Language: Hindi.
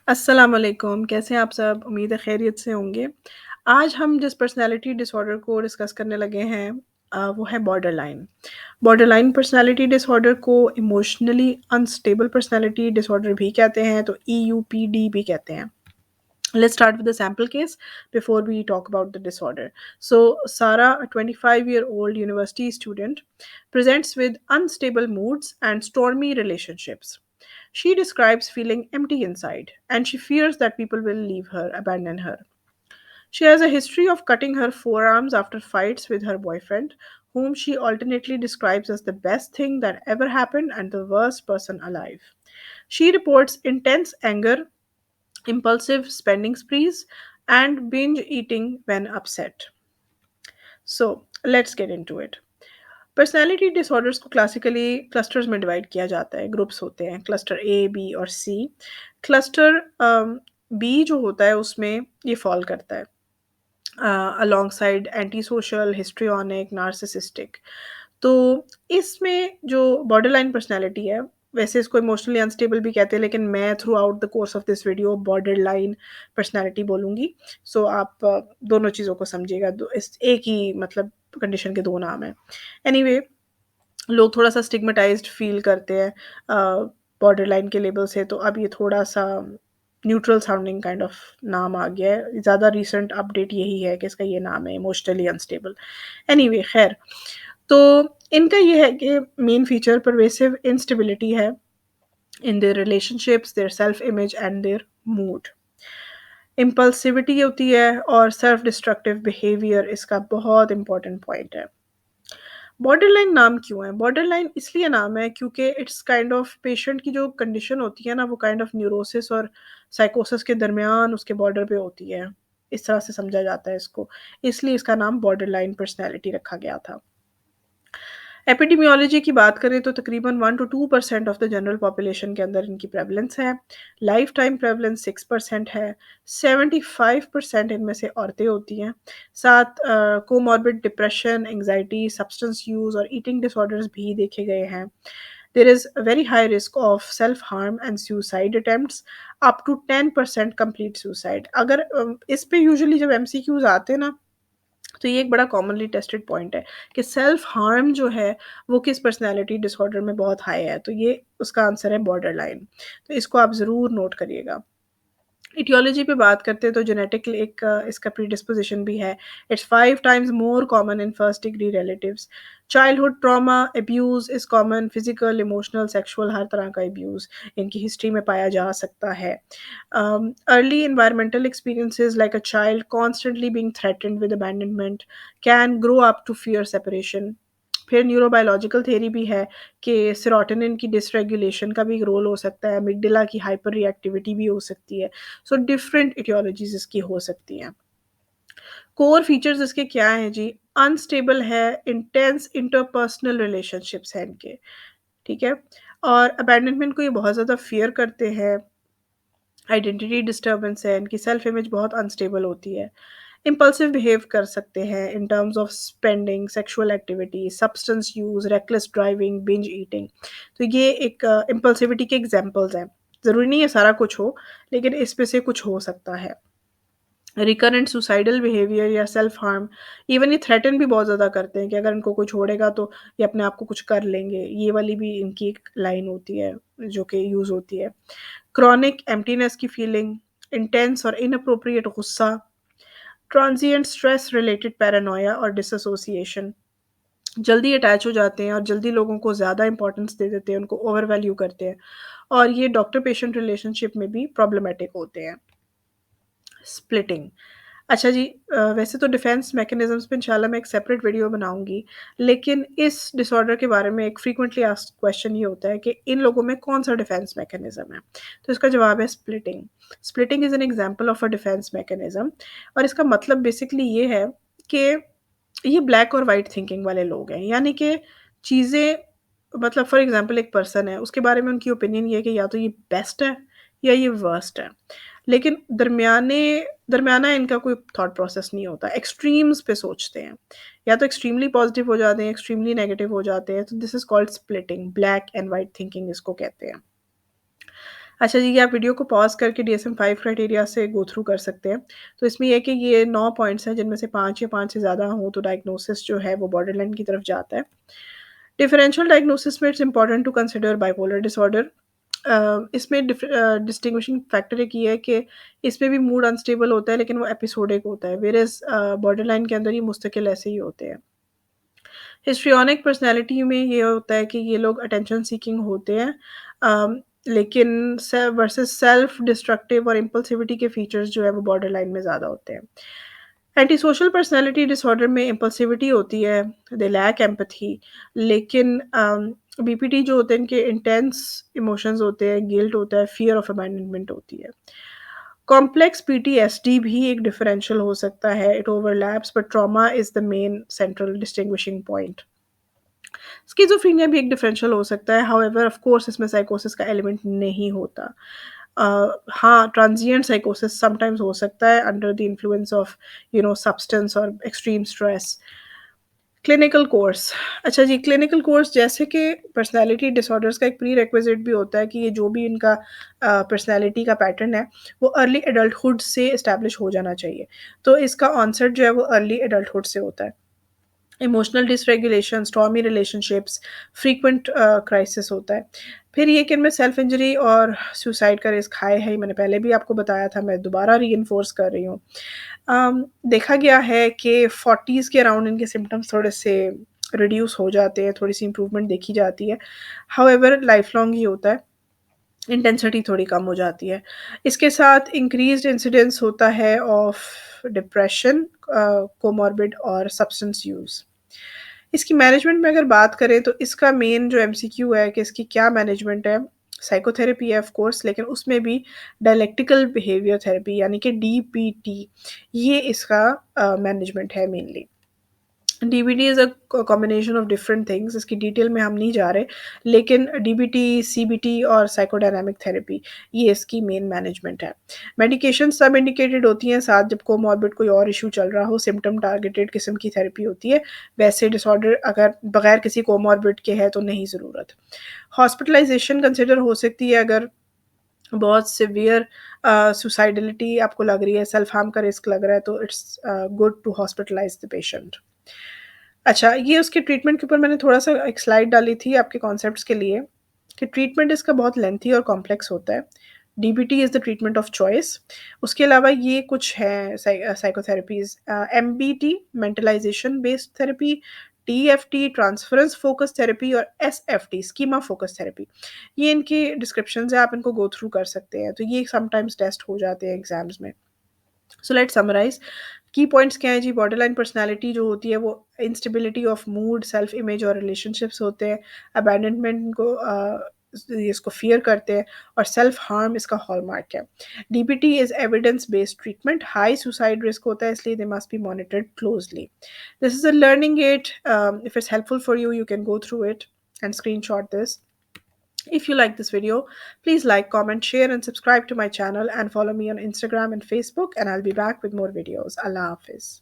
अस्सलाम वालेकुम, कैसे हैं आप सब? उम्मीद है खैरियत से होंगे। आज हम जिस पर्सनैलिटी डिसऑर्डर को डिस्कस करने लगे हैं वो है बॉर्डरलाइन। बॉर्डरलाइन पर्सनैलिटी डिसऑर्डर को इमोशनली अनस्टेबल पर्सनैलिटी डिसऑर्डर भी कहते हैं, तो ईयूपीडी भी कहते हैं। Let's start with the sample case before we talk about the disorder. So, Sarah, a 25-year-old university student, presents with unstable moods and stormy relationships. She describes feeling empty inside and she fears that people will leave her, abandon her. She has a history of cutting her forearms after fights with her boyfriend, whom she alternately describes as the best thing that ever happened and the worst person alive. She reports intense anger, impulsive spending sprees, and binge eating when upset. So, let's get into it. Personality disorders को क्लासिकली क्लस्टर्स में डिवाइड किया जाता है, ग्रुप्स होते हैं, क्लस्टर ए, बी और सी। क्लस्टर बी जो होता है उसमें ये फॉल करता है alongside anti social, histrionic, narcissistic. तो इसमें जो बॉर्डरलाइन पर्सनैलिटी है, वैसे इसको इमोशनली अनस्टेबल भी कहते हैं, लेकिन मैं through out the course of this video borderline personality बोलूँगी। सो आप दोनों चीज़ों को समझिएगा, इस एक ही मतलब कंडीशन के दो नाम हैं। एनीवे anyway, लोग थोड़ा-सा स्टिग्मेटाइज़्ड फ़ील करते हैं बॉर्डर लाइन के लेबल से, तो अब ये थोड़ा-सा न्यूट्रल साउंडिंग काइंड ऑफ नाम आ गया है। ज़्यादा रीसेंट अपडेट यही है कि इसका ये नाम है, इमोशनली अनस्टेबल। एनीवे खैर, तो इनका ये है कि मेन फीचर परवेसिव इंस्टेबिलिटी है in their relationships, their self image and their mood. Impulsivity होती है और सेल्फ डिस्ट्रक्टिव बिहेवियर इसका बहुत इंपॉर्टेंट पॉइंट है। बॉर्डरलाइन नाम क्यों है? बॉर्डरलाइन इसलिए नाम है क्योंकि इट्स काइंड ऑफ पेशेंट की जो कंडीशन होती है ना, वो काइंड ऑफ न्यूरोसिस और साइकोसिस के दरमियान उसके बॉर्डर पे होती है। इस तरह से समझा जाता है इसको। इसलिए इसका नाम बॉर्डरलाइन पर्सनैलिटी रखा गया था। एपिडेमियोलॉजी की बात करें तो तकरीबन 1 to 2% of the general population के अंदर इनकी प्रेवलेंस है। लाइफ टाइम प्रेवलेंस 6% है। 75% इनमें से औरतें होती हैं। साथ comorbid depression, anxiety, substance use और ईटिंग डिसऑर्डर्स भी देखे गए हैं। There is a very high risk of self harm and suicide attempts, up to 10% complete suicide. अगर इस पे यूजुअली जब एमसीक्यूज़ आते हैं ना, तो ये एक बड़ा कॉमनली टेस्टेड पॉइंट है कि सेल्फ हार्म जो है वो किस पर्सनैलिटी डिसऑर्डर में बहुत हाई है, तो ये उसका आंसर है बॉर्डर लाइन। तो इसको आप ज़रूर नोट करिएगा। इटियोलॉजी पे बात करते हैं तो जेनेटिक एक इसका प्रीडिस्पोजिशन भी है। It's 5 times more common in first degree relatives. Childhood trauma, abuse is common, physical, emotional, sexual हर तरह का अब्यूज़ इनकी हिस्ट्री में पाया जा सकता है। Early environmental experiences like a child constantly being threatened with abandonment can grow up to fear separation. फिर न्यूरोबायोलॉजिकल थ्योरी भी है कि सेरोटोनिन की डिसरेगुलेशन का भी एक रोल हो सकता है, अमिगडाला की हाइपर रिएक्टिविटी भी हो सकती है। सो डिफरेंट इटियोलॉजीज़ इसकी हो सकती हैं। कोर फीचर्स इसके क्या हैं जी? अनस्टेबल है, इंटेंस इंटरपर्सनल रिलेशनशिप्स हैं इनके, ठीक है? और अबैंडनमेंट को ये बहुत ज़्यादा फ़ियर करते हैं। आइडेंटिटी डिस्टर्बेंस है, इनकी सेल्फ इमेज बहुत अनस्टेबल होती है। इम्पल्सिव बिहेव कर सकते हैं in terms of spending, sexual activity, substance use, reckless driving, binge eating. तो ये एक इम्पल्सिविटी के एग्जांपल्स हैं। ज़रूरी नहीं है सारा कुछ हो, लेकिन इसमें से कुछ हो सकता है। रिकरेंट सुसाइडल बिहेवियर या सेल्फ हार्म, इवन ये थ्रेटन भी बहुत ज़्यादा करते हैं कि अगर इनको कोई छोड़ेगा तो ये अपने आप को कुछ कर लेंगे। ये वाली भी इनकी एक लाइन होती है जो कि यूज़ होती है। क्रॉनिक एम्प्टीनेस की फीलिंग, इंटेंस और इनअप्रोप्रिएट गुस्सा, ट्रांजिएंट स्ट्रेस रिलेटेड पैरानोया और डिसएसोसिएशन। जल्दी अटैच हो जाते हैं और जल्दी लोगों को ज़्यादा इंपॉर्टेंस दे देते हैं, उनको ओवर वैल्यू करते हैं और ये डॉक्टर पेशेंट रिलेशनशिप में भी प्रॉब्लमैटिक होते हैं। स्प्लिटिंग, अच्छा जी, वैसे तो डिफेंस मैकेनिज़्म्स पे इंशाल्लाह मैं एक सेपरेट वीडियो बनाऊँगी, लेकिन इस डिसऑर्डर के बारे में एक फ्रीक्वेंटली आस्क्ड क्वेश्चन ये होता है कि इन लोगों में कौन-सा डिफेंस मैकेनिज़्म है? तो इसका जवाब है splitting. Splitting is an example of a defence mechanism और इसका मतलब बेसिकली ये है कि ये ब्लैक और व्हाइट थिंकिंग वाले लोग हैं, यानी कि चीज़ें मतलब फॉर एग्ज़ाम्पल एक पर्सन है, उसके बारे में उनकी ओपिनियन ये है कि या तो ये बेस्ट है या ये वर्स्ट है। लेकिन दरमियाना इनका कोई थॉट प्रोसेस नहीं होता, एक्सट्रीम्स पे सोचते हैं। या तो एक्सट्रीमली पॉज़िटिव हो जाते हैं, एक्सट्रीमली नेगेटिव हो जाते हैं, तो this is called splitting, black and white thinking इसको कहते हैं। अच्छा जी, ये आप वीडियो को पॉज़ करके DSM-5 क्राइटेरिया से गो थ्रू कर सकते हैं। तो इसमें ये है कि ये 9 पॉइंट्स हैं जिनमें से 5 या 5 से ज़्यादा हों तो डायग्नोसिस जो है वो बॉर्डरलाइन की तरफ जाता है। डिफरेंशियल डायग्नोसिस में it's important to consider bipolar disorder. इसमें डिस्टिंग्विशिंग फैक्टर एक ये है कि इसमें भी मूड अनस्टेबल होता है लेकिन वो एपिसोडिक होता है, व्हेयरएज़ बॉर्डरलाइन के अंदर ये मुस्तकिल ऐसे ही होते हैं। हिस्ट्रियोनिक पर्सनैलिटी में ये होता है कि ये लोग अटेंशन सीकिंग होते हैं, लेकिन वर्सेस सेल्फ डिस्ट्रक्टिव और इम्पल्सिविटी के फीचर्स जो है वो बॉर्डर लाइन में ज़्यादा होते हैं। एंटी सोशल पर्सनैलिटी डिसऑर्डर में इम्पल्सिविटी होती है, दे लैक एम्पैथी, लेकिन बीपीटी जो होते हैं इनके इंटेंस इमोशंस होते हैं, गिल्ट होता है, फियर ऑफ अबैंडनमेंट होती है। कॉम्प्लेक्स पीटीएसडी भी एक डिफरेंशियल हो सकता है, it overlaps but trauma is the main central distinguishing point. Schizophrenia भी एक डिफरेंशियल हो सकता है, हाउएवर ऑफ कोर्स इसमें साइकोसिस का एलिमेंट नहीं होता। हाँ, ट्रांजिएंट साइकोसिस समटाइम्स हो सकता है under the influence of substance और एक्सट्रीम स्ट्रेस। क्लिनिकल कोर्स, अच्छा जी, क्लिनिकल कोर्स जैसे कि पर्सनैलिटी डिसऑर्डर्स का एक प्री रिक्विजिट भी होता है कि ये जो भी इनका पर्सनैलिटी का पैटर्न है वो अर्ली एडल्टहुड से इस्टेब्लिश हो जाना चाहिए। तो इसका ऑनसेट जो है वो अर्ली एडल्टहुड से होता है। Emotional dysregulation, stormy relationships, frequent crisis होता है। फिर ये कि इनमें सेल्फ इंजरी और सुसाइड का रिस्क हाई है, मैंने पहले भी आपको बताया था, मैं दोबारा रीइंफोर्स कर रही हूँ। देखा गया है कि 40s के अराउंड इनके सिम्पटम्स थोड़े से रिड्यूस हो जाते हैं, थोड़ी सी इंप्रूवमेंट देखी जाती है। हाउएवर लाइफ लॉन्ग ही होता है, इंटेंसिटी थोड़ी कम हो जाती है। इसके साथ इंक्रीज्ड इंसिडेंस होता है ऑफ डिप्रेशन, कोमॉर्बिड और सब्सटेंस यूज़। इसकी मैनेजमेंट में अगर बात करें तो इसका मेन जो एमसीक्यू है कि इसकी क्या मैनेजमेंट है, साइकोथेरेपी है ऑफ कोर्स, लेकिन उसमें भी डायलेक्टिकल बिहेवियर थेरेपी यानी कि डीपीटी, ये इसका मैनेजमेंट है mainly. DBT is a combination of different things, इसकी डिटेल में हम नहीं जा रहे, लेकिन डीबीटी, सीबीटी और साइकोडायनामिक थेरेपी ये इसकी मेन मैनेजमेंट है। मेडिकेशन सब इंडिकेटेड होती हैं, साथ जब कोमॉर्बिड कोई और इश्यू चल रहा हो, सिम्पटम टारगेटेड किस्म की थेरेपी होती है। वैसे डिसऑर्डर अगर बगैर किसी कोमॉर्बिड के है तो नहीं ज़रूरत। हॉस्पिटलाइजेशन कंसिडर हो सकती है अगर बहुत सिवियर सुसाइडलिटी आपको लग रही है, सेल्फ हार्म का रिस्क लग रहा है, तो it's good to hospitalise the patient. अच्छा, ये उसके ट्रीटमेंट के ऊपर मैंने थोड़ा-सा एक स्लाइड डाली थी आपके कॉन्सेप्ट्स के लिए, कि ट्रीटमेंट इसका बहुत लेंथी और कॉम्प्लेक्स होता है। DBT is the treatment of choice. उसके अलावा ये कुछ हैं psychotherapies, MBT mentalization based therapy, TFT transference focus therapy और एसएफटी स्कीमा फोकस थेरेपी। ये इनकी डिस्क्रिप्शंस हैं, आप इनको गो थ्रू कर सकते हैं। तो ये समटाइम्स टेस्ट हो जाते हैं एग्ज़ाम्स में। So let's summarise, key points क्या हैं जी? बॉर्डरलाइन पर्सनैलिटी जो होती है वो instability of mood, self image और रिलेशनशिप्स होते हैं। अबैंडनमेंट को इसको फ़ियर करते हैं और सेल्फ हार्म इसका हॉलमार्क है। DBT is evidence based treatment, high suicide risk होता है इसलिए they must be monitored closely. This is a learning aid, if it's helpful for you, you can go through it and screenshot this. If you like this video, please like, comment, share, and subscribe to my channel and follow me on Instagram and Facebook. And I'll be back with more videos. Allah Hafiz.